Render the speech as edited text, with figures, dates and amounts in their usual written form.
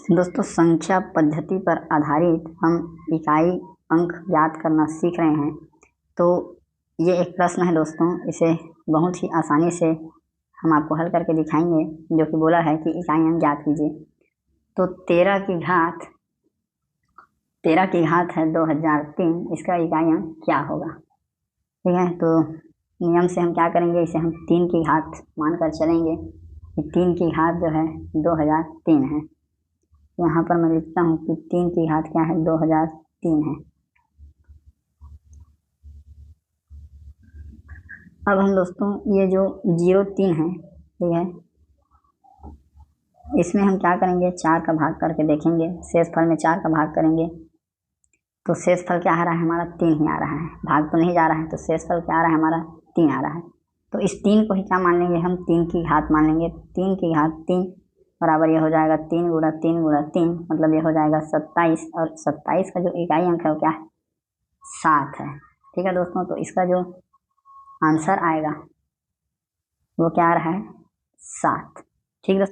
दोस्तों, संख्या पद्धति पर आधारित हम इकाई अंक याद करना सीख रहे हैं। तो ये एक प्रश्न है दोस्तों, इसे बहुत ही आसानी से हम आपको हल करके दिखाएंगे, जो कि बोला है कि इकाई अंक ज्ञात कीजिए। तो 13 की घात है 2003, इसका इकाई अंक क्या होगा? ठीक है, तो नियम से हम क्या करेंगे, इसे हम 3 की घात मानकर चलेंगे कि 3 की घात जो है 2003 है। यहाँ पर मैं लिखता हूँ कि 3 की घात क्या है, 2003 है। अब हम दोस्तों ये जो 03 है, ठीक है, इसमें हम क्या करेंगे, 4 का भाग करके देखेंगे। शेषफल में 4 का भाग करेंगे तो शेषफल क्या आ रहा है हमारा, 3 ही आ रहा है। भाग तो नहीं जा रहा है, तो शेषफल क्या आ रहा है हमारा, 3 आ रहा है। तो इस 3 को ही क्या मान लेंगे हम, 3 की घात मान लेंगे। 3 की घात 3 बराबर ये हो जाएगा 3 गुणा 3 गुणा 3, मतलब ये हो जाएगा 27। और 27 का जो इकाई अंक है वो क्या है, 7 है। ठीक है दोस्तों, तो इसका जो आंसर आएगा वो क्या आ रहा है, 7। ठीक है।